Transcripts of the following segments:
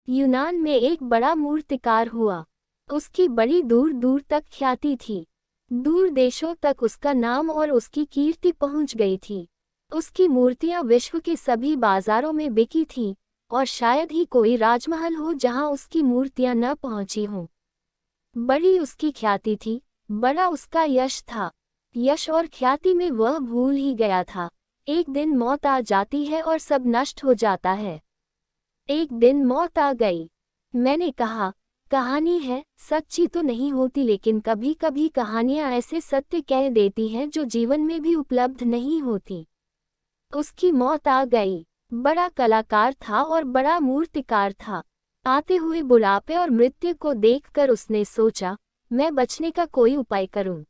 यूनान में एक बड़ा मूर्तिकार हुआ। उसकी बड़ी दूर दूर तक ख्याति थी। दूर देशों तक उसका नाम और उसकी कीर्ति पहुंच गई थी। उसकी मूर्तियां विश्व के सभी बाजारों में बिकी थीं, और शायद ही कोई राजमहल हो जहां उसकी मूर्तियां न पहुंची हों। बड़ी उसकी ख्याति थी, बड़ा उसका यश था। यश और ख्याति में वह भूल ही गया था, एक दिन मौत आ जाती है और सब नष्ट हो जाता है। एक दिन मौत आ गई। मैंने कहा, कहानी है, सच्ची तो नहीं होती, लेकिन कभी कभी कहानियां ऐसे सत्य कह देती हैं जो जीवन में भी उपलब्ध नहीं होती। उसकी मौत आ गई। बड़ा कलाकार था और बड़ा मूर्तिकार था। आते हुए बुढ़ापे और मृत्यु को देखकर उसने सोचा, मैं बचने का कोई उपाय करूं।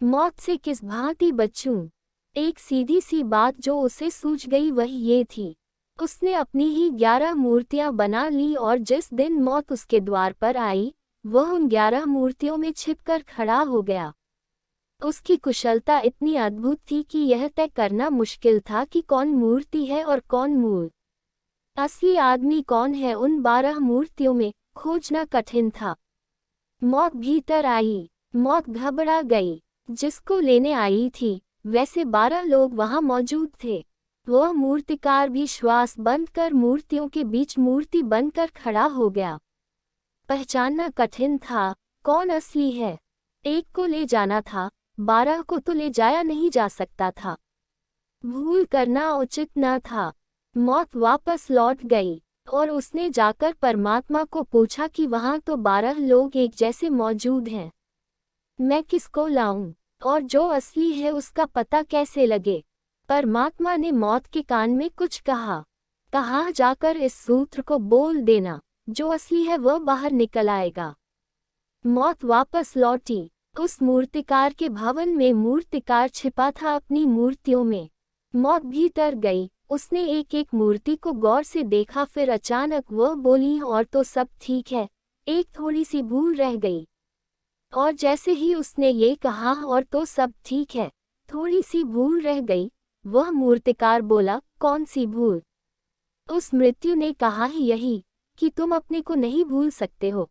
मौत से किस भांति बचूं? एक सीधी सी बात जो उसे सूझ गई वह ये थी। उसने अपनी ही 11 मूर्तियां बना ली और जिस दिन मौत उसके द्वार पर आई, वह उन 11 मूर्तियों में छिपकर खड़ा हो गया। उसकी कुशलता इतनी अद्भुत थी कि यह तय करना मुश्किल था कि कौन मूर्ति है और कौन मूर्त। असली आदमी कौन है उन 12 मूर्तियों में, खोजना कठिन था। मौत भीतर आई। मौत घबरा गई। जिसको लेने आई थी, वैसे 12 लोग वहां मौजूद थे। वह मूर्तिकार भी श्वास बंद कर मूर्तियों के बीच मूर्ति बनकर खड़ा हो गया। पहचानना कठिन था, कौन असली है। एक को ले जाना था, 12 को तो ले जाया नहीं जा सकता था। भूल करना उचित न था। मौत वापस लौट गई, और उसने जाकर परमात्मा को पूछा कि वहां तो 12 लोग एक जैसे मौजूद हैं। मैं किसको लाऊं, और जो असली है उसका पता कैसे लगे? परमात्मा ने मौत के कान में कुछ कहा जाकर इस सूत्र को बोल देना, जो असली है वह बाहर निकल आएगा। मौत वापस लौटी। उस मूर्तिकार के भवन में मूर्तिकार छिपा था अपनी मूर्तियों में। मौत भीतर गई। उसने एक एक मूर्ति को गौर से देखा, फिर अचानक वह बोली, और तो सब ठीक है, एक थोड़ी सी भूल रह गई। और जैसे ही उसने ये कहा, और तो सब ठीक है, थोड़ी सी भूल रह गई, वह मूर्तिकार बोला, कौन सी भूल? उस मृत्यु ने कहा, यही कि तुम अपने को नहीं भूल सकते हो,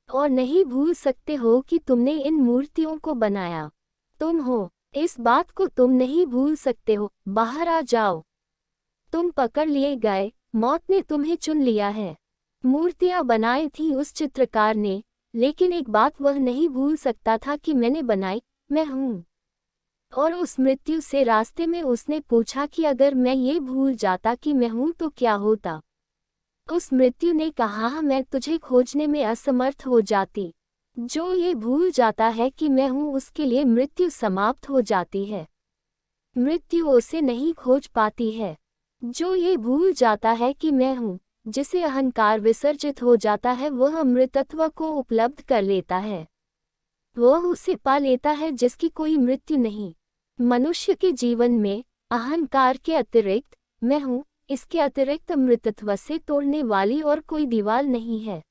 और नहीं भूल सकते हो कि तुमने इन मूर्तियों को बनाया। तुम हो, इस बात को तुम नहीं भूल सकते हो। बाहर आ जाओ। तुम पकड़ लिए गए, मौत ने तुम्हें चुन लिया है। मूर्तियां बनाई थी उस चित्रकार ने, लेकिन एक बात वह नहीं भूल सकता था कि मैंने बनाई, मैं हूँ। और उस मृत्यु से रास्ते में उसने पूछा कि अगर मैं ये भूल जाता कि मैं हूँ तो क्या होता? उस मृत्यु ने कहा, मैं तुझे खोजने में असमर्थ हो जाती। जो ये भूल जाता है कि मैं हूँ, उसके लिए मृत्यु समाप्त हो जाती है। मृत्यु उसे नहीं खोज पाती है। जो ये भूल जाता है कि मैं हूँ, जिसे अहंकार विसर्जित हो जाता है, वह अमृतत्व को उपलब्ध कर लेता है। वह उसे पा लेता है जिसकी कोई मृत्यु नहीं। मनुष्य के जीवन में अहंकार के अतिरिक्त मैं हूँ, इसके अतिरिक्त अमृतत्व से तोड़ने वाली और कोई दीवार नहीं है।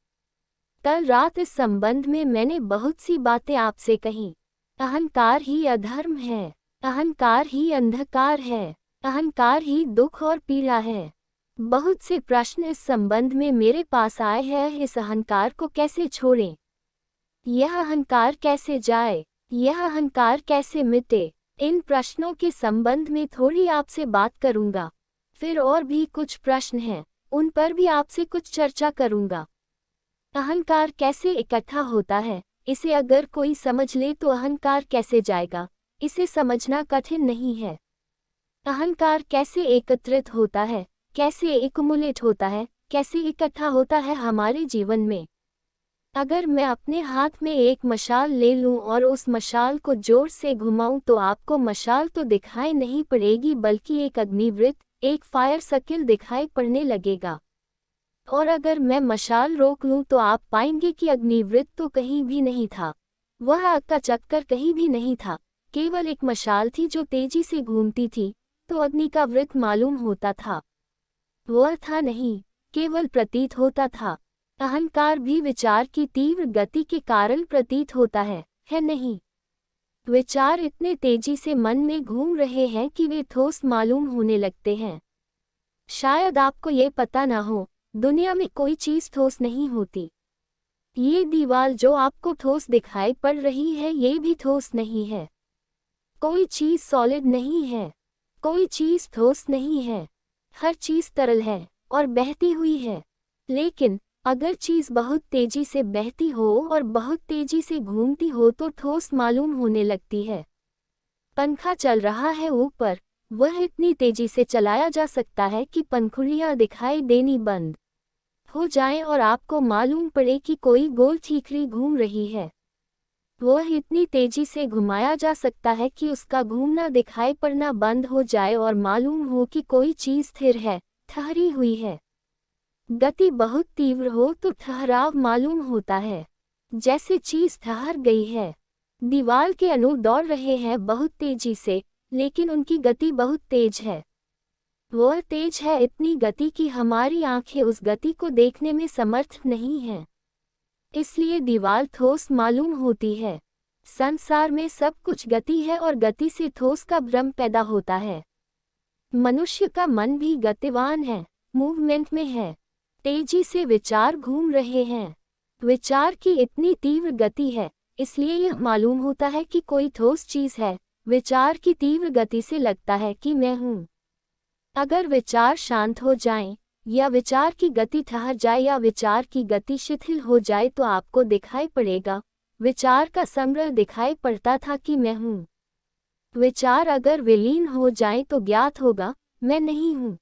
कल रात इस संबंध में मैंने बहुत सी बातें आपसे कहीं। अहंकार ही अधर्म है, अहंकार ही अंधकार है, अहंकार ही दुख और पीड़ा है। बहुत से प्रश्न इस संबंध में मेरे पास आए हैं, इस अहंकार को कैसे छोड़ें? यह अहंकार कैसे जाए? यह अहंकार कैसे मिटे? इन प्रश्नों के संबंध में थोड़ी आपसे बात करूंगा। फिर और भी कुछ प्रश्न हैं, उन पर भी आपसे कुछ चर्चा करूंगा। अहंकार कैसे इकट्ठा होता है, इसे अगर कोई समझ ले तो अहंकार कैसे जाएगा, इसे समझना कठिन नहीं है। अहंकार कैसे एकत्रित होता है, कैसे एक्युमुलेट होता है, कैसे इकट्ठा होता है हमारे जीवन में। अगर मैं अपने हाथ में एक मशाल ले लूं और उस मशाल को जोर से घुमाऊं तो आपको मशाल तो दिखाई नहीं पड़ेगी, बल्कि एक अग्निवृत्त, एक फायर सर्किल दिखाई पड़ने लगेगा। और अगर मैं मशाल रोक लूं तो आप पाएंगे कि अग्निवृत्त तो कहीं भी नहीं था, वह आग का चक्कर कहीं भी नहीं था, केवल एक मशाल थी जो तेजी से घूमती थी, तो अग्नि का वृत्त मालूम होता था। वह था नहीं, केवल प्रतीत होता था। अहंकार भी विचार की तीव्र गति के कारण प्रतीत होता है नहीं? विचार इतने तेजी से मन में घूम रहे हैं कि वे ठोस मालूम होने लगते हैं। शायद आपको ये पता ना हो, दुनिया में कोई चीज ठोस नहीं होती। ये दीवार जो आपको ठोस दिखाई पड़ रही है ये भी ठोस नहीं है। कोई चीज सॉलिड नहीं है, कोई चीज ठोस नहीं है। हर चीज तरल है और बहती हुई है। लेकिन अगर चीज बहुत तेजी से बहती हो और बहुत तेजी से घूमती हो तो ठोस मालूम होने लगती है। पंखा चल रहा है ऊपर, वह इतनी तेजी से चलाया जा सकता है कि पंखुड़ियां दिखाई देनी बंद हो जाएं और आपको मालूम पड़े कि कोई गोल ठीकरी घूम रही है। वह इतनी तेजी से घुमाया जा सकता है कि उसका घूमना दिखाई पड़ना बंद हो जाए और मालूम हो कि कोई चीज स्थिर है, ठहरी हुई है। गति बहुत तीव्र हो तो ठहराव मालूम होता है, जैसे चीज ठहर गई है। दीवार के अणु दौड़ रहे हैं बहुत तेजी से, लेकिन उनकी गति बहुत तेज है। वह तेज है इतनी गति कि हमारी आंखें उस गति को देखने में समर्थ नहीं हैं। इसलिए दीवार ठोस मालूम होती है। संसार में सब कुछ गति है और गति से ठोस का भ्रम पैदा होता है। मनुष्य का मन भी गतिवान है, मूवमेंट में है। तेजी से विचार घूम रहे हैं। विचार की इतनी तीव्र गति है, इसलिए यह मालूम होता है कि कोई ठोस चीज है। विचार की तीव्र गति से लगता है कि मैं हूँ। अगर विचार शांत हो जाएं, या विचार की गति ठहर जाए या विचार की गति शिथिल हो जाए तो आपको दिखाई पड़ेगा, विचार का संग्रह दिखाई पड़ता था कि मैं हूँ। विचार अगर विलीन हो जाए तो ज्ञात होगा, मैं नहीं हूँ।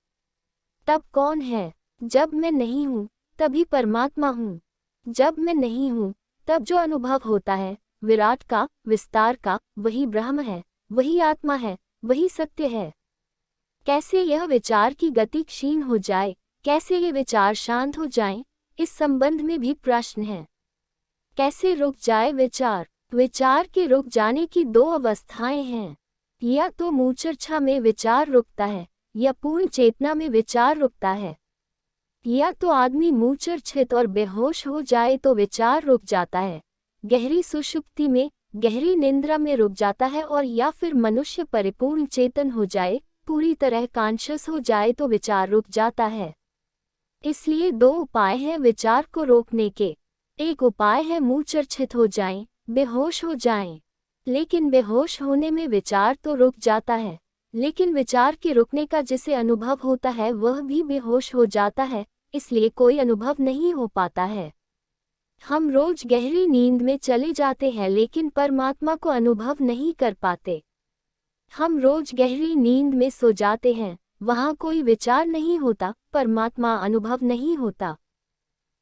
तब कौन है? जब मैं नहीं हूँ, तभी परमात्मा हूँ। जब मैं नहीं हूँ, तब जो अनुभव होता है, विराट का, विस्तार का, वही ब्रह्म है, वही आत्मा है, वही सत्य है। कैसे यह विचार की गति क्षीण हो जाए, कैसे ये विचार शांत हो जाएं, इस संबंध में भी प्रश्न है। कैसे रुक जाए विचार? विचार के रुक जाने की दो अवस्थाएं हैं। या तो मूर्छा में विचार रुकता है, या पूर्ण चेतना में विचार रुकता है। या तो आदमी मूर्छित और बेहोश हो जाए तो विचार रुक जाता है, गहरी सुषुप्ति में, गहरी निंद्रा में रुक जाता है, और या फिर मनुष्य परिपूर्ण चेतन हो जाए, पूरी तरह कॉन्शियस हो जाए तो विचार रुक जाता है। इसलिए दो उपाय हैं विचार को रोकने के। एक उपाय है मूर्छित हो जाएं, बेहोश हो जाएं। लेकिन बेहोश होने में विचार तो रुक जाता है, लेकिन विचार के रुकने का जिसे अनुभव होता है वह भी बेहोश हो जाता है, इसलिए कोई अनुभव नहीं हो पाता है। हम रोज गहरी नींद में चले जाते हैं लेकिन परमात्मा को अनुभव नहीं कर पाते। हम रोज गहरी नींद में सो जाते हैं, वहाँ कोई विचार नहीं होता, परमात्मा अनुभव नहीं होता।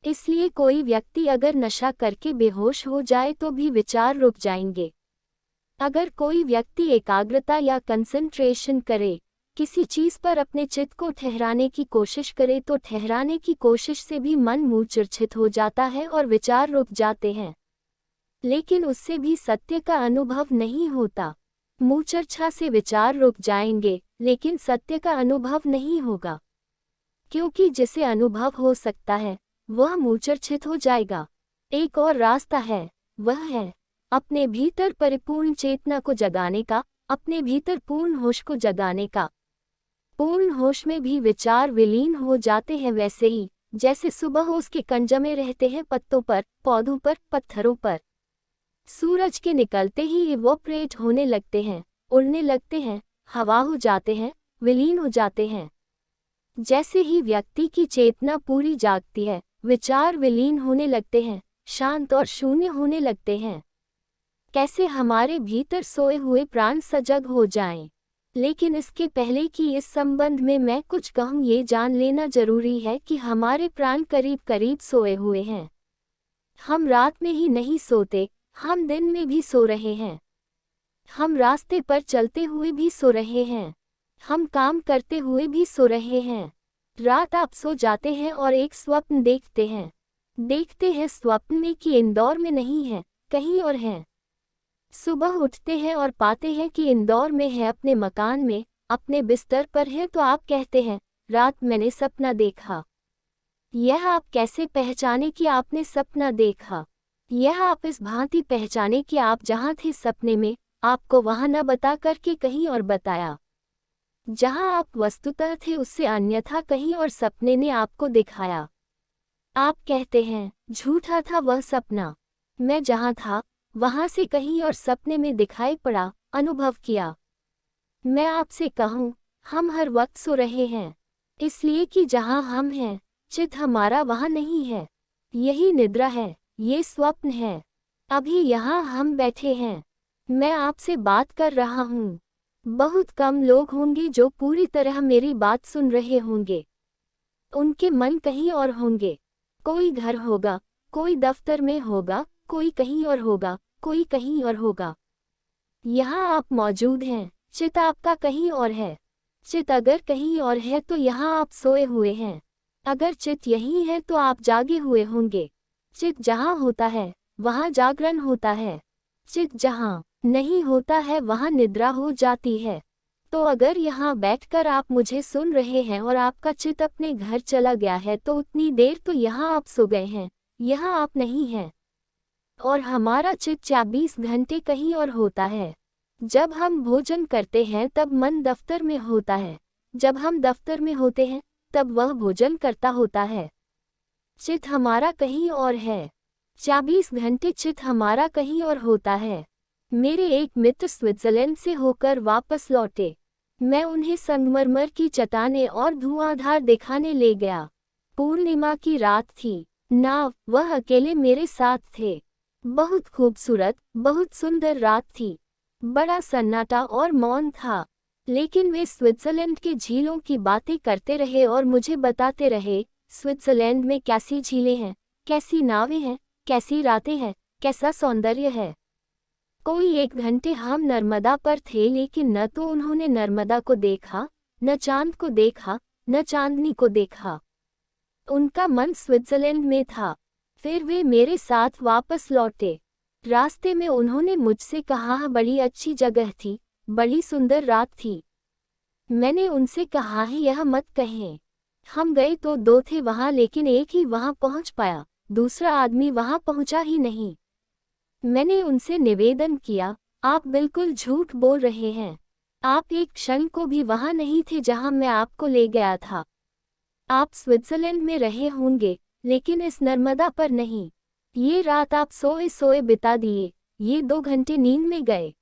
इसलिए कोई व्यक्ति अगर नशा करके बेहोश हो जाए तो भी विचार रुक जाएंगे। अगर कोई व्यक्ति एकाग्रता या कंसंट्रेशन करे, किसी चीज पर अपने चित्त को ठहराने की कोशिश करे तो ठहराने की कोशिश से भी मन मूर्छित हो जाता है और विचार रुक जाते हैं, लेकिन उससे भी सत्य का अनुभव नहीं होता। मूर्छा से विचार रुक जाएंगे, लेकिन सत्य का अनुभव नहीं होगा, क्योंकि जिसे अनुभव हो सकता है वह मूर्छित हो जाएगा। एक और रास्ता है, वह है अपने भीतर परिपूर्ण चेतना को जगाने का, अपने भीतर पूर्ण होश को जगाने का। पूर्ण होश में भी विचार विलीन हो जाते हैं, वैसे ही जैसे सुबह उसके कण जमे रहते हैं पत्तों पर, पौधों पर, पत्थरों पर। सूरज के निकलते ही इवोपरेट होने लगते हैं, उड़ने लगते हैं, हवा हो जाते हैं, विलीन हो जाते हैं। जैसे ही व्यक्ति की चेतना पूरी जागती है, विचार विलीन होने लगते हैं, शांत और शून्य होने लगते हैं। कैसे हमारे भीतर सोए हुए प्राण सजग हो जाएं। लेकिन इसके पहले कि इस संबंध में मैं कुछ कहूँ, ये जान लेना जरूरी है कि हमारे प्राण करीब करीब सोए हुए हैं। हम रात में ही नहीं सोते, हम दिन में भी सो रहे हैं। हम रास्ते पर चलते हुए भी सो रहे हैं, हम काम करते हुए भी सो रहे हैं। रात आप सो जाते हैं और एक स्वप्न देखते हैं स्वप्न में कि इंदौर में नहीं है, कहीं और है। सुबह उठते हैं और पाते हैं कि इंदौर में है, अपने मकान में, अपने बिस्तर पर है, तो आप कहते हैं रात मैंने सपना देखा। यह आप कैसे पहचाने कि आपने सपना देखा? यह आप इस भांति पहचाने कि आप जहाँ थे सपने में, आपको वहाँ न बता करके कहीं और बताया। जहाँ आप वस्तुतः थे उससे अन्यथा कहीं और सपने ने आपको दिखाया। आप कहते हैं झूठा था वह सपना। मैं जहाँ था वहाँ से कहीं और सपने में दिखाई पड़ा, अनुभव किया। मैं आपसे कहूँ, हम हर वक्त सो रहे हैं, इसलिए कि जहाँ हम हैं चित हमारा वहाँ नहीं है। यही निद्रा है, ये स्वप्न है। अभी यहाँ हम बैठे हैं, मैं आपसे बात कर रहा हूँ। बहुत कम लोग होंगे जो पूरी तरह मेरी बात सुन रहे होंगे। उनके मन कहीं और होंगे। कोई घर होगा, कोई दफ्तर में होगा, कोई कहीं और होगा, कोई कहीं और होगा। यहाँ आप मौजूद हैं, चित आपका कहीं और है। चित अगर कहीं और है तो यहाँ आप सोए हुए हैं। अगर चित यही है तो आप जागे हुए होंगे। चित जहाँ होता है वहाँ जागरण होता है। चित जहाँ नहीं होता है वहाँ निद्रा हो जाती है। तो अगर यहाँ बैठकर आप मुझे सुन रहे हैं और आपका चित अपने घर चला गया है तो उतनी देर तो यहाँ आप सो गए हैं, यहाँ आप नहीं हैं। और हमारा चित 24 घंटे कहीं और होता है। जब हम भोजन करते हैं तब मन दफ्तर में होता है, जब हम दफ्तर में होते हैं तब वह भोजन करता होता है। चित हमारा कहीं और है। 24 घंटे चित हमारा कहीं और होता है। मेरे एक मित्र स्विट्जरलैंड से होकर वापस लौटे। मैं उन्हें संगमरमर की चट्टानें और धुआंधार दिखाने ले गया। पूर्णिमा की रात थी। नाव, वह अकेले मेरे साथ थे। बहुत खूबसूरत, बहुत सुंदर रात थी। बड़ा सन्नाटा और मौन था, लेकिन वे स्विट्जरलैंड के झीलों की बातें करते रहे और मुझे बताते रहे, स्विट्जरलैंड में कैसी झीलें हैं, कैसी नावें हैं, कैसी रातें हैं, कैसा सौंदर्य है। कोई 1 घंटे हम नर्मदा पर थे, लेकिन न तो उन्होंने नर्मदा को देखा, न चांद को देखा, न चांदनी को देखा। उनका मन स्विट्जरलैंड में था। फिर वे मेरे साथ वापस लौटे। रास्ते में उन्होंने मुझसे कहा बड़ी अच्छी जगह थी, बड़ी सुंदर रात थी। मैंने उनसे कहा है यह मत कहें। हम गए तो 2 थे वहाँ, लेकिन एक ही वहाँ पहुँच पाया, दूसरा आदमी वहाँ पहुँचा ही नहीं। मैंने उनसे निवेदन किया, आप बिल्कुल झूठ बोल रहे हैं। आप एक क्षण को भी वहाँ नहीं थे जहाँ मैं आपको ले गया था। आप स्विट्जरलैंड में रहे होंगे, लेकिन इस नर्मदा पर नहीं। ये रात आप सोए सोए बिता दिए, ये 2 घंटे नींद में गए।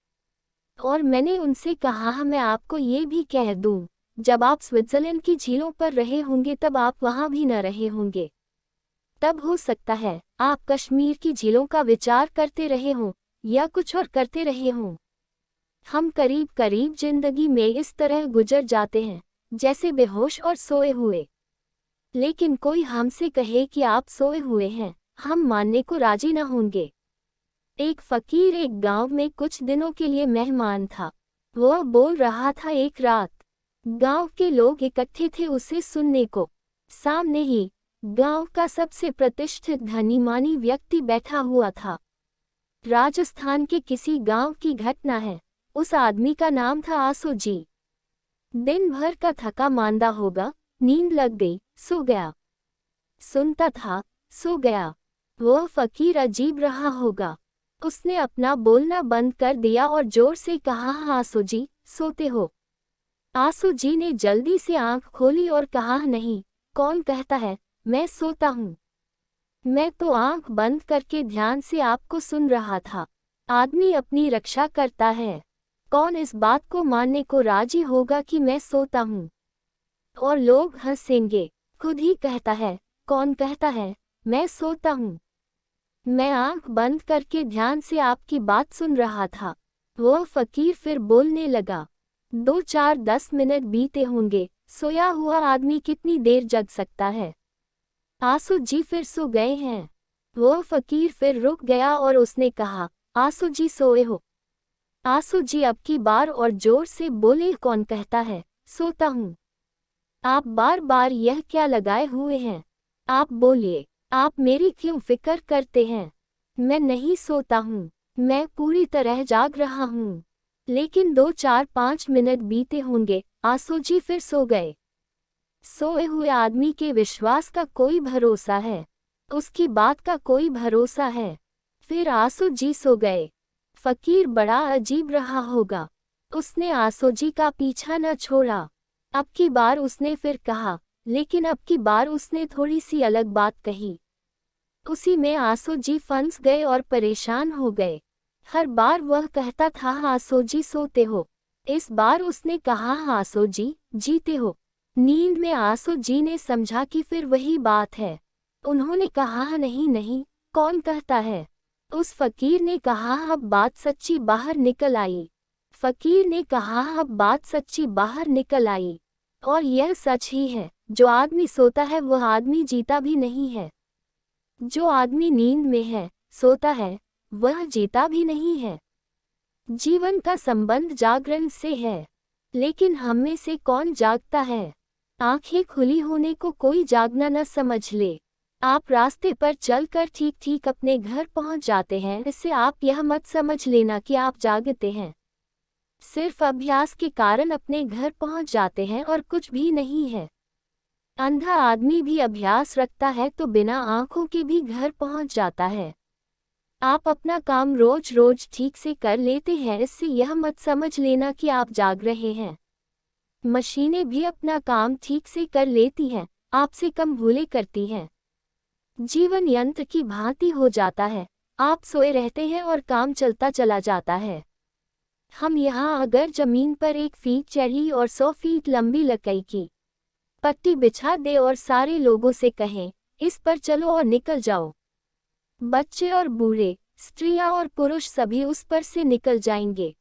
और मैंने उनसे कहा मैं आपको ये भी कह दूं, जब आप स्विट्जरलैंड की झीलों पर रहे होंगे तब आप वहाँ भी न रहे होंगे। तब हो सकता है आप कश्मीर की झीलों का विचार करते रहे हों या कुछ और करते रहे हों। हम करीब करीब जिंदगी में इस तरह गुजर जाते हैं जैसे बेहोश और सोए हुए। लेकिन कोई हमसे कहे कि आप सोए हुए हैं, हम मानने को राजी न होंगे। एक फकीर एक गांव में कुछ दिनों के लिए मेहमान था। वह बोल रहा था, एक रात गांव के लोग इकट्ठे थे उसे सुनने को। सामने ही गांव का सबसे प्रतिष्ठित धनी मानी व्यक्ति बैठा हुआ था। राजस्थान के किसी गांव की घटना है। उस आदमी का नाम था आसू जी। दिन भर का थका मांदा होगा, नींद लग गई, सो गया। सुनता था, सो गया। वह फकीर अजीब रहा होगा। उसने अपना बोलना बंद कर दिया और जोर से कहा, हाँ आसू जी, सोते हो? आसू जी ने जल्दी से आंख खोली और कहा, नहीं, कौन कहता है मैं सोता हूँ। मैं तो आंख बंद करके ध्यान से आपको सुन रहा था। आदमी अपनी रक्षा करता है। कौन इस बात को मानने को राजी होगा कि मैं सोता हूँ? और लोग हंसेंगे। खुद ही कहता है, कौन कहता है मैं सोता हूँ? मैं आंख बंद करके ध्यान से आपकी बात सुन रहा था। वह फकीर फिर बोलने लगा। 2-4-10 मिनट बीते होंगे। सोया हुआ आदमी कितनी देर जग सकता है? आसू जी फिर सो गए हैं। वह फकीर फिर रुक गया और उसने कहा, आसू जी सोए हो? आसू जी अब की बार और जोर से बोले, कौन कहता है सोता हूँ? आप बार बार यह क्या लगाए हुए हैं? आप बोलिए, आप मेरी क्यों फिक्र करते हैं? मैं नहीं सोता हूँ, मैं पूरी तरह जाग रहा हूँ। लेकिन 2-4-5 मिनट बीते होंगे, आसू जी फिर सो गए। सोए हुए आदमी के विश्वास का कोई भरोसा है, उसकी बात का कोई भरोसा है। फिर आसू जी सो गए। फकीर बड़ा अजीब रहा होगा। उसने आसू जी का पीछा न छोड़ा। अब की बार उसने फिर कहा, लेकिन अब की बार उसने थोड़ी सी अलग बात कही। उसी में आसो जी फंस गए और परेशान हो गए। हर बार वह कहता था आसो जी सोते हो। इस बार उसने कहा आसो जी जीते हो। नींद में आसो जी ने समझा कि फिर वही बात है। उन्होंने कहा नहीं नहीं, कौन कहता है। उस फकीर ने कहा अब बात सच्ची बाहर निकल आई। फकीर ने कहा अब बात सच्ची बाहर निकल आई। और यह सच ही है, जो आदमी सोता है वह आदमी जीता भी नहीं है। जो आदमी नींद में है, सोता है, वह जीता भी नहीं है। जीवन का संबंध जागरण से है, लेकिन हम में से कौन जागता है। आंखें खुली होने को कोई जागना न समझ ले। आप रास्ते पर चलकर ठीक ठीक अपने घर पहुंच जाते हैं, इससे आप यह मत समझ लेना कि आप जागते हैं। सिर्फ अभ्यास के कारण अपने घर पहुंच जाते हैं और कुछ भी नहीं है। अंधा आदमी भी अभ्यास रखता है तो बिना आंखों के भी घर पहुंच जाता है। आप अपना काम रोज रोज ठीक से कर लेते हैं, इससे यह मत समझ लेना कि आप जाग रहे हैं। मशीनें भी अपना काम ठीक से कर लेती हैं, आपसे कम भूलें करती हैं। जीवन यंत्र की भांति हो जाता है, आप सोए रहते हैं और काम चलता चला जाता है। हम यहाँ अगर जमीन पर 1 फीट चौड़ी और 100 फीट लंबी लकड़ी की पट्टी बिछा दे और सारे लोगों से कहें इस पर चलो और निकल जाओ, बच्चे और बूढ़े, स्त्रियां और पुरुष सभी उस पर से निकल जाएंगे।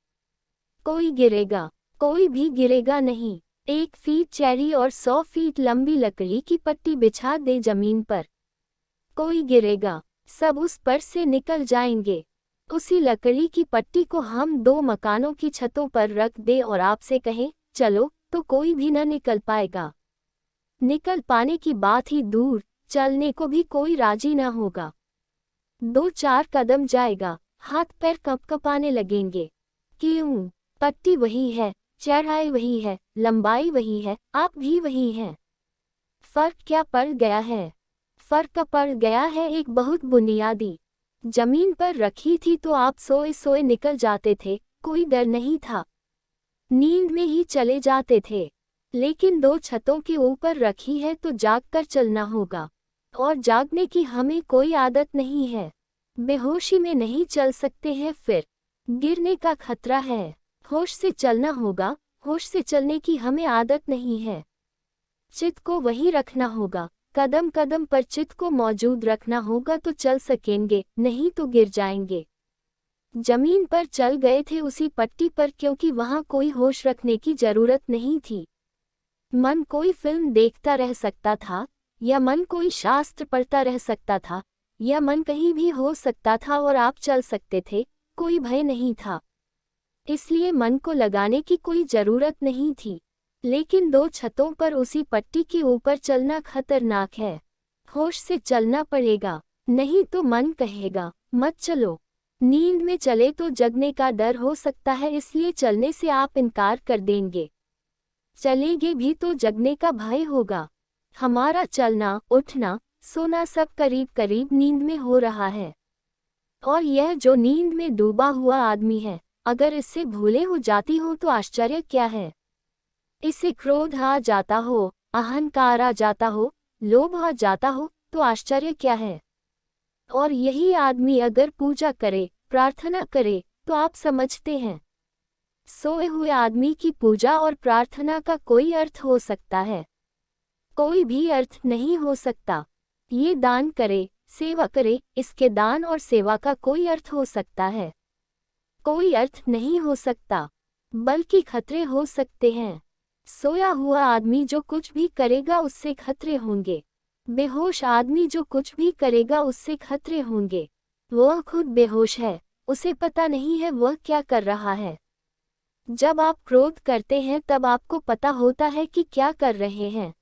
कोई गिरेगा? कोई भी गिरेगा नहीं। 1 फीट चौड़ी और 100 फीट लंबी लकड़ी की पट्टी बिछा दे जमीन पर, कोई गिरेगा? सब उस पर से निकल जाएंगे। उसी लकड़ी की पट्टी को हम 2 मकानों की छतों पर रख दे और आपसे कहें चलो, तो कोई भी न निकल पाएगा। निकल पाने की बात ही दूर, चलने को भी कोई राजी न होगा। 2-4 कदम जाएगा, हाथ पैर कँपकँपाने लगेंगे। क्यों? पट्टी वही है, चौड़ाई वही है, लंबाई वही है, आप भी वही हैं। फर्क क्या पड़ गया है? फर्क पड़ गया है एक बहुत बुनियादी। जमीन पर रखी थी तो आप सोए सोए निकल जाते थे, कोई डर नहीं था। नींद में ही चले जाते थे। लेकिन 2 छतों के ऊपर रखी है तो जागकर चलना होगा। और जागने की हमें कोई आदत नहीं है। बेहोशी में नहीं चल सकते हैं, फिर गिरने का खतरा है। होश से चलना होगा, होश से चलने की हमें आदत नहीं है। चित्त को वहीं रखना होगा, कदम कदम पर चित्त को मौजूद रखना होगा तो चल सकेंगे, नहीं तो गिर जाएंगे। जमीन पर चल गए थे उसी पट्टी पर क्योंकि वहां कोई होश रखने की जरूरत नहीं थी। मन कोई फिल्म देखता रह सकता था, या मन कोई शास्त्र पढ़ता रह सकता था, या मन कहीं भी हो सकता था और आप चल सकते थे, कोई भय नहीं था। इसलिए मन को लगाने की कोई जरूरत नहीं थी। लेकिन 2 छतों पर उसी पट्टी के ऊपर चलना खतरनाक है। होश से चलना पड़ेगा, नहीं तो मन कहेगा मत चलो। नींद में चले तो जगने का डर हो सकता है, इसलिए चलने से आप इनकार कर देंगे। चलेंगे भी तो जगने का भय होगा। हमारा चलना, उठना, सोना सब करीब करीब नींद में हो रहा है। और यह जो नींद में डूबा हुआ आदमी है, अगर इससे भूले हो जाती हो तो आश्चर्य क्या है। इसे क्रोध आ जाता हो, अहंकार आ जाता हो, लोभ आ जाता हो, तो आश्चर्य क्या है। और यही आदमी अगर पूजा करे, प्रार्थना करे, तो आप समझते हैं सोए हुए आदमी की पूजा और प्रार्थना का कोई अर्थ हो सकता है? कोई भी अर्थ नहीं हो सकता। ये दान करे, सेवा करे, इसके दान और सेवा का कोई अर्थ हो सकता है? कोई अर्थ नहीं हो सकता, बल्कि खतरे हो सकते हैं। सोया हुआ आदमी जो कुछ भी करेगा उससे खतरे होंगे। बेहोश आदमी जो कुछ भी करेगा उससे खतरे होंगे। वह खुद बेहोश है, उसे पता नहीं है वह क्या कर रहा है। जब आप क्रोध करते हैं तब आपको पता होता है कि क्या कर रहे हैं।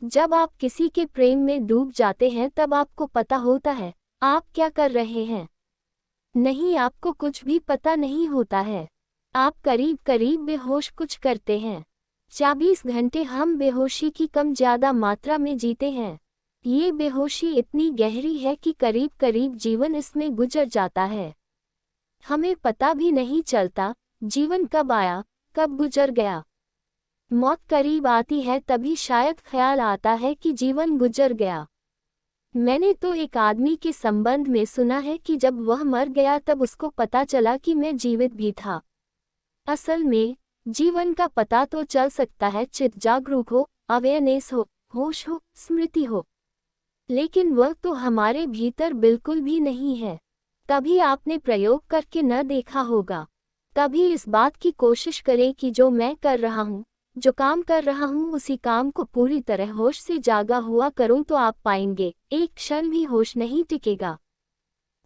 जब आप किसी के प्रेम में डूब जाते हैं तब आपको पता होता है आप क्या कर रहे हैं। नहीं, आपको कुछ भी पता नहीं होता है। आप करीब करीब बेहोश कुछ करते हैं। 24 घंटे हम बेहोशी की कम ज्यादा मात्रा में जीते हैं। ये बेहोशी इतनी गहरी है कि करीब करीब जीवन इसमें गुजर जाता है। हमें पता भी नहीं चलता जीवन कब आया, कब गुजर गया। मौत करीब आती है तभी शायद ख्याल आता है कि जीवन गुजर गया। मैंने तो एक आदमी के संबंध में सुना है कि जब वह मर गया तब उसको पता चला कि मैं जीवित भी था। असल में जीवन का पता तो चल सकता है, चित्त जागरूक हो, अवेयरनेस हो, होश हो, स्मृति हो, लेकिन वह तो हमारे भीतर बिल्कुल भी नहीं है। कभी आपने प्रयोग करके न देखा होगा। कभी इस बात की कोशिश करें कि जो मैं कर रहा हूँ, जो काम कर रहा हूँ, उसी काम को पूरी तरह होश से जागा हुआ करूँ तो आप पाएंगे एक क्षण भी होश नहीं टिकेगा।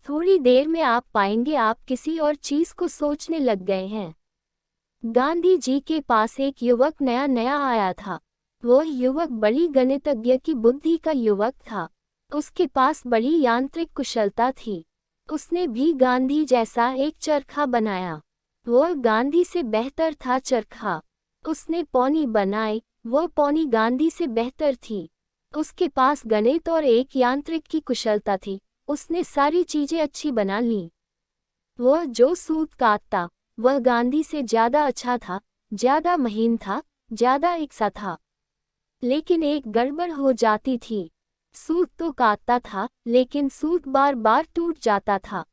थोड़ी देर में आप पाएंगे आप किसी और चीज को सोचने लग गए हैं। गांधी जी के पास एक युवक नया नया आया था। वह युवक बड़ी गणितज्ञ की बुद्धि का युवक था। उसके पास बड़ी यांत्रिक कुशलता थी। उसने भी गांधी जैसा एक चरखा बनाया। वह गांधी से बेहतर था चरखा। उसने पौनी बनाई, वह पौनी गांधी से बेहतर थी। उसके पास गणित और एक यांत्रिक की कुशलता थी। उसने सारी चीजें अच्छी बना ली। वह जो सूत काटता वह गांधी से ज्यादा अच्छा था, ज्यादा महीन था, ज्यादा एकसा था। लेकिन एक गड़बड़ हो जाती थी। सूत तो काटता था लेकिन सूत बार बार टूट जाता था।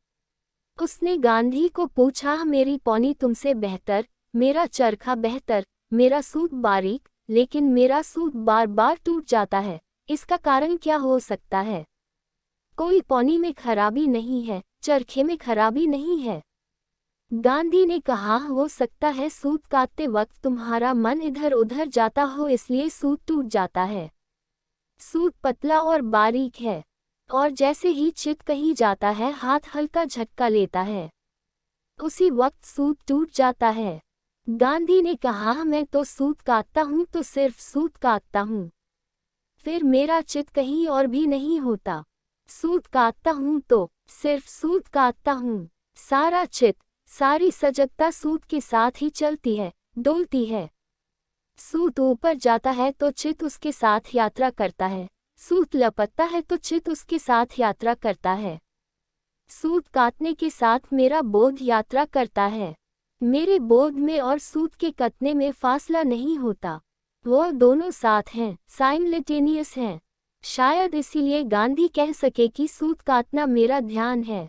उसने गांधी को पूछा, मेरी पौनी तुमसे बेहतर, मेरा चरखा बेहतर, मेरा सूत बारीक, लेकिन मेरा सूत बार बार टूट जाता है, इसका कारण क्या हो सकता है? कोई पौनी में खराबी नहीं है, चरखे में खराबी नहीं है। गांधी ने कहा, हो सकता है सूत काटते वक्त तुम्हारा मन इधर उधर जाता हो, इसलिए सूत टूट जाता है। सूत पतला और बारीक है, और जैसे ही चित कहीं जाता है हाथ हल्का झटका लेता है, उसी वक्त सूत टूट जाता है। गांधी ने कहा, मैं तो सूत काटता हूँ तो सिर्फ सूत काटता हूँ, फिर मेरा चित कहीं और भी नहीं होता। सूत काटता हूँ तो सिर्फ सूत काटता हूँ। सारा चित, सारी सजगता सूत के साथ ही चलती है, डोलती है। सूत ऊपर जाता है तो चित उसके साथ यात्रा करता है। सूत लपकता है तो चित उसके साथ यात्रा करता है। सूत काटने के साथ मेरा बोध यात्रा करता है। मेरे बोध में और सूत के कटने में फासला नहीं होता, वो दोनों साथ हैं, साइमल्टेनियस हैं। शायद इसीलिए गांधी कह सके कि सूत काटना मेरा ध्यान है।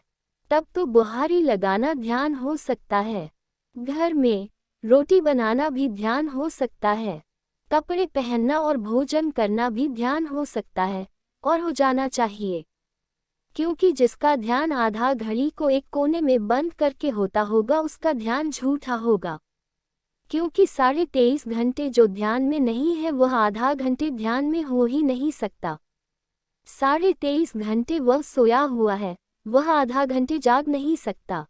तब तो बुहारी लगाना ध्यान हो सकता है, घर में रोटी बनाना भी ध्यान हो सकता है, कपड़े पहनना और भोजन करना भी ध्यान हो सकता है, और हो जाना चाहिए। क्योंकि जिसका ध्यान आधा घड़ी को एक कोने में बंद करके होता होगा उसका ध्यान झूठा होगा। क्योंकि 23.5 घंटे जो ध्यान में नहीं है वह आधा घंटे ध्यान में हो ही नहीं सकता। 23.5 घंटे वह सोया हुआ है, वह आधा घंटे जाग नहीं सकता।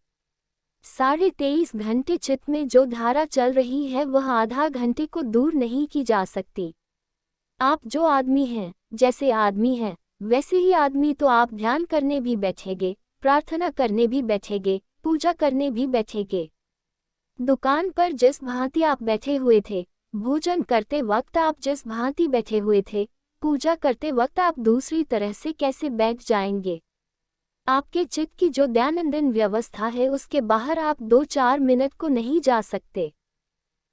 23.5 घंटे चित्त में जो धारा चल रही है वह आधा घंटे को दूर नहीं की जा सकती। आप जो आदमी हैं, जैसे आदमी हैं, वैसे ही आदमी तो आप ध्यान करने भी बैठेंगे, प्रार्थना करने भी बैठेंगे, पूजा करने भी बैठेंगे। दुकान पर जिस भांति आप बैठे हुए थे, भोजन करते वक्त आप जिस भांति बैठे हुए थे, पूजा करते वक्त आप दूसरी तरह से कैसे बैठ जाएंगे? आपके चित्त की जो दैनंदिन व्यवस्था है उसके बाहर आप 2-4 मिनट को नहीं जा सकते।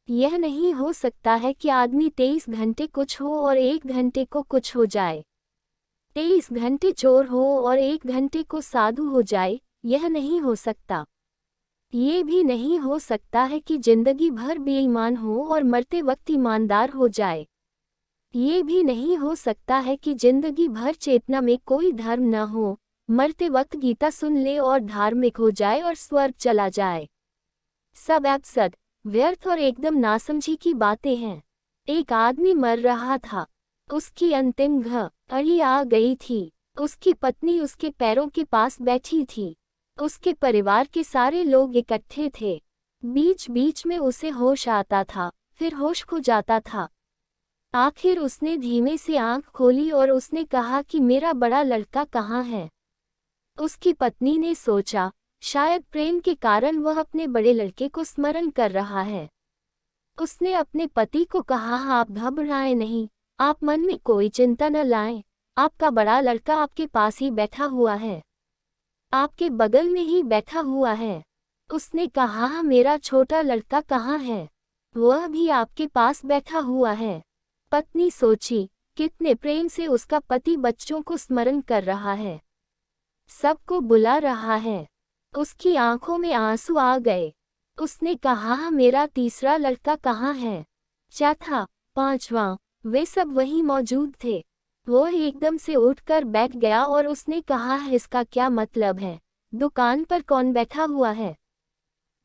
यह नहीं हो सकता है कि आदमी 23 घंटे कुछ हो और 1 घंटे को कुछ हो जाए, 23 घंटे चोर हो और 1 घंटे को साधु हो जाए, यह नहीं हो सकता। ये भी नहीं हो सकता है कि जिंदगी भर बेईमान हो और मरते वक्त ईमानदार हो जाए। ये भी नहीं हो सकता है कि जिंदगी भर चेतना में कोई धर्म न हो, मरते वक्त गीता सुन ले और धार्मिक हो जाए और स्वर्ग चला जाए। सब एब्सर्ड, व्यर्थ और एकदम नासमझी की बातें हैं। एक आदमी मर रहा था, उसकी अंतिम घड़ी आ गई थी। उसकी पत्नी उसके पैरों के पास बैठी थी। उसके परिवार के सारे लोग इकट्ठे थे। बीच बीच में उसे होश आता था, फिर होश खो जाता था। आखिर उसने धीमे से आंख खोली और उसने कहा कि मेरा बड़ा लड़का कहाँ है? उसकी पत्नी ने सोचा, शायद प्रेम के कारण वह अपने बड़े लड़के को स्मरण कर रहा है। उसने अपने पति को कहा, आप घबराएं नहीं, आप मन में कोई चिंता न लाएं, आपका बड़ा लड़का आपके पास ही बैठा हुआ है, आपके बगल में ही बैठा हुआ है। उसने कहा, मेरा छोटा लड़का कहाँ है? वह भी आपके पास बैठा हुआ है। पत्नी सोची, कितने प्रेम से उसका पति बच्चों को स्मरण कर रहा है, सबको बुला रहा है। उसकी आंखों में आंसू आ गए। उसने कहा, मेरा तीसरा लड़का कहाँ है? चौथा, पांचवा, वे सब वहीं मौजूद थे। वो एकदम से उठकर बैठ गया और उसने कहा, इसका क्या मतलब है? दुकान पर कौन बैठा हुआ है?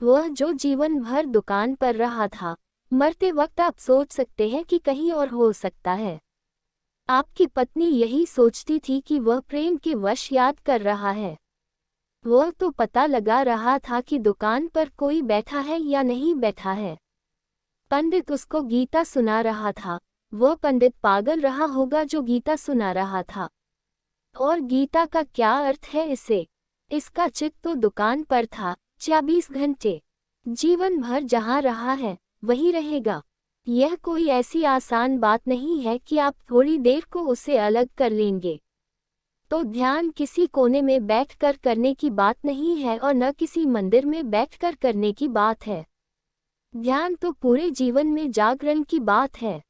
वह जो जीवन भर दुकान पर रहा था, मरते वक्त आप सोच सकते हैं कि कहीं और हो सकता है। आपकी पत्नी यही सोचती थी कि वह प्रेम के वश याद कर रहा है। वह तो पता लगा रहा था कि दुकान पर कोई बैठा है या नहीं बैठा है। पंडित उसको गीता सुना रहा था। वह पंडित पागल रहा होगा जो गीता सुना रहा था। और गीता का क्या अर्थ है इसे? इसका चित्त तो दुकान पर था 24 घंटे। जीवन भर जहाँ रहा है वही रहेगा। यह कोई ऐसी आसान बात नहीं है कि आप थोड़ी देर को उसे अलग कर लेंगे। तो ध्यान किसी कोने में बैठकर करने की बात नहीं है और न किसी मंदिर में बैठकर करने की बात है। ध्यान तो पूरे जीवन में जागरण की बात है।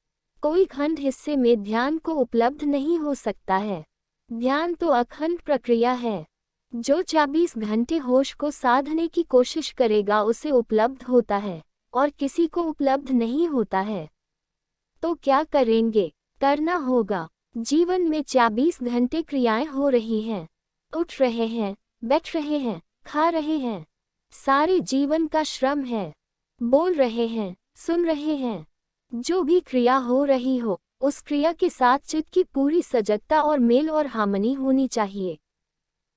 कोई खंड हिस्से में ध्यान को उपलब्ध नहीं हो सकता है। ध्यान तो अखंड प्रक्रिया है। जो 24 घंटे होश को साधने की कोशिश करेगा उसे उपलब्ध होता है और किसी को उपलब्ध नहीं होता है। तो क्या करेंगे? करना होगा। जीवन में 24 घंटे क्रियाएं हो रही हैं। उठ रहे हैं, बैठ रहे हैं, खा रहे हैं। सारे जीवन का श्रम है। बोल रहे हैं, सुन रहे हैं। जो भी क्रिया हो रही हो, उस क्रिया के साथ चित्त की पूरी सजगता और मेल और हार्मनी होनी चाहिए।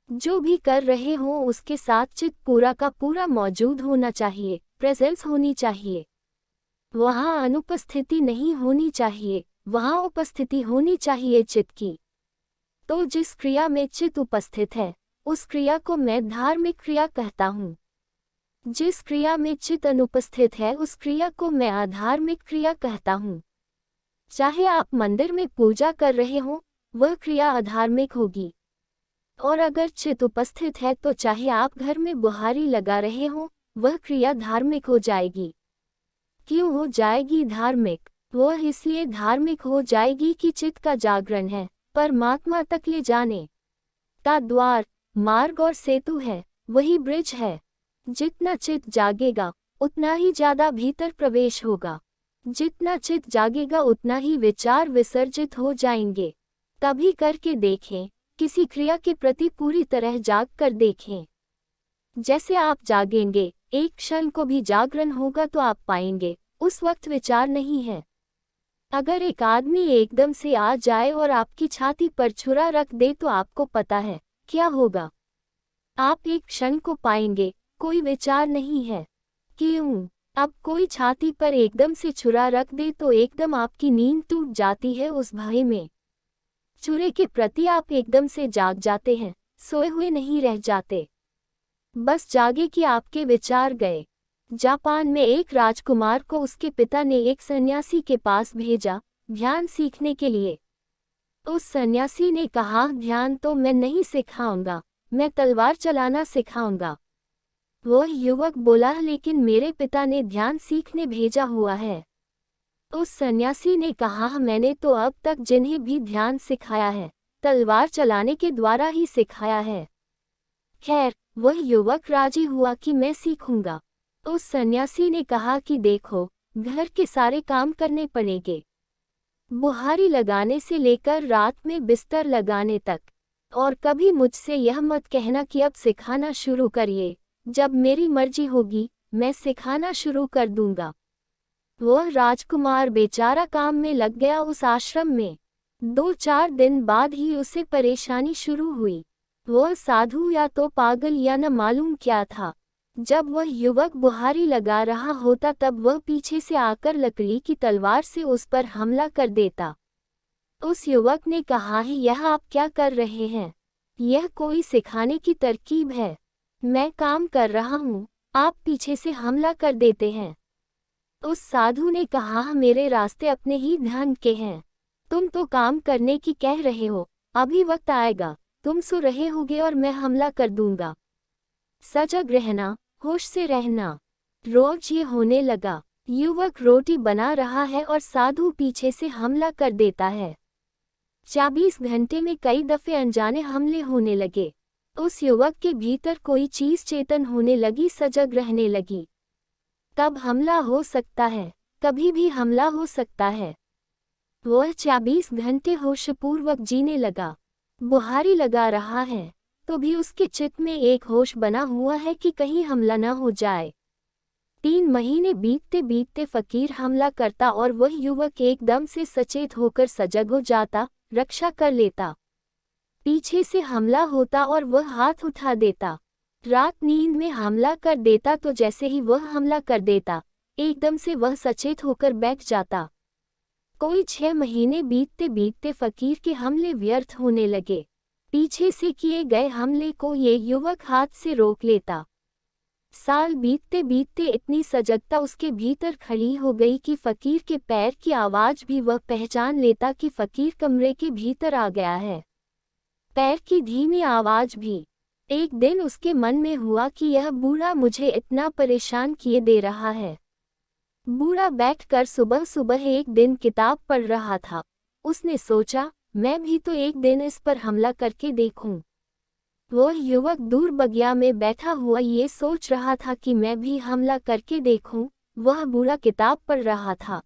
जो भी कर रहे हो उसके साथ चित्त पूरा का पूरा मौजूद होना चाहिए, प्रेजेंस होनी चाहिए। वहाँ अनुपस्थिति नहीं होनी चाहिए, वहाँ उपस्थिति होनी चाहिए चित्त की। तो जिस क्रिया में चित्त उपस्थित है, उस क्रिया को मैं धार्मिक क्रिया कहता हूँ। जिस क्रिया में चित्त अनुपस्थित है, उस क्रिया को मैं अधार्मिक क्रिया कहता हूँ। चाहे आप मंदिर में पूजा कर रहे हो, वह क्रिया अधार्मिक होगी। और अगर चित्त उपस्थित है तो चाहे आप घर में बुहारी लगा रहे हो, वह क्रिया धार्मिक हो जाएगी। क्यों हो जाएगी धार्मिक? वह इसलिए धार्मिक हो जाएगी कि चित्त का जागरण है, परमात्मा तक ले जाने का द्वार, मार्ग और सेतु है, वही ब्रिज है। जितना चित्त जागेगा उतना ही ज्यादा भीतर प्रवेश होगा। जितना चित्त जागेगा उतना ही विचार विसर्जित हो जाएंगे। कभी करके देखें, किसी क्रिया के प्रति पूरी तरह जाग कर देखें। जैसे आप जागेंगे, एक क्षण को भी जागरण होगा तो आप पाएंगे उस वक्त विचार नहीं है। अगर एक आदमी एकदम से आ जाए और आपकी छाती पर छुरा रख दे तो आपको पता है क्या होगा? आप एक क्षण को पाएंगे, कोई विचार नहीं है। क्यों? अब कोई छाती पर एकदम से छुरा रख दे तो एकदम आपकी नींद टूट जाती है उस भय में। छुरे के प्रति आप एकदम से जाग जाते हैं, सोए हुए नहीं रह जाते। बस जागे कि आपके विचार गए। जापान में एक राजकुमार को उसके पिता ने एक सन्यासी के पास भेजा ध्यान सीखने के लिए। उस सन्यासी ने कहा, ध्यान तो मैं नहीं सिखाऊंगा, मैं तलवार चलाना सिखाऊंगा। वह युवक बोला, लेकिन मेरे पिता ने ध्यान सीखने भेजा हुआ है। उस सन्यासी ने कहा, मैंने तो अब तक जिन्हें भी ध्यान सिखाया है, तलवार चलाने के द्वारा ही सिखाया है। खैर, वह युवक राजी हुआ कि मैं सीखूंगा। उस सन्यासी ने कहा कि देखो, घर के सारे काम करने पड़ेंगे, बुहारी लगाने से लेकर रात में बिस्तर लगाने तक। और कभी मुझसे यह मत कहना कि अब सिखाना शुरू करिए, जब मेरी मर्जी होगी मैं सिखाना शुरू कर दूंगा। वह राजकुमार बेचारा काम में लग गया उस आश्रम में। 2-4 दिन बाद ही उसे परेशानी शुरू हुई। वह साधु या तो पागल या न मालूम क्या था। जब वह युवक बुहारी लगा रहा होता तब वह पीछे से आकर लकड़ी की तलवार से उस पर हमला कर देता। उस युवक ने कहा, यह आप क्या कर रहे हैं? यह कोई सिखाने की तरकीब है? मैं काम कर रहा हूँ, आप पीछे से हमला कर देते हैं। उस साधु ने कहा, मेरे रास्ते अपने ही ध्यान के हैं। तुम तो काम करने की कह रहे हो, अभी वक्त आएगा, तुम सो रहे होगे और मैं हमला कर दूंगा। सजग रहना, होश से रहना। रोज ये होने लगा। युवक रोटी बना रहा है और साधु पीछे से हमला कर देता है। 24 घंटे में कई दफे अनजाने हमले होने लगे। उस युवक के भीतर कोई चीज चेतन होने लगी, सजग रहने लगी। कब हमला हो सकता है? कभी भी हमला हो सकता है। वह 24 घंटे होशपूर्वक जीने लगा। बुहारी लगा रहा है तो भी उसके चित्त में एक होश बना हुआ है कि कहीं हमला न हो जाए। 3 महीने बीतते बीतते फकीर हमला करता और वह युवक एकदम से सचेत होकर सजग हो जाता, रक्षा कर लेता। पीछे से हमला होता और वह हाथ उठा देता। रात नींद में हमला कर देता तो जैसे ही वह हमला कर देता, एकदम से वह सचेत होकर बैठ जाता। कोई 6 महीने बीतते बीतते फकीर के हमले व्यर्थ होने लगे। पीछे से किए गए हमले को ये युवक हाथ से रोक लेता। साल बीतते बीतते इतनी सजगता उसके भीतर खड़ी हो गई कि फकीर के पैर की आवाज भी वह पहचान लेता कि फकीर कमरे के भीतर आ गया है। पैर की धीमी आवाज भी। एक दिन उसके मन में हुआ कि यह बूढ़ा मुझे इतना परेशान किए दे रहा है। बूढ़ा बैठकर सुबह सुबह एक दिन किताब पढ़ रहा था। उसने सोचा, मैं भी तो एक दिन इस पर हमला करके देखूं। वह युवक दूर बगिया में बैठा हुआ ये सोच रहा था कि मैं भी हमला करके देखूं। वह बूढ़ा किताब पढ़ रहा था।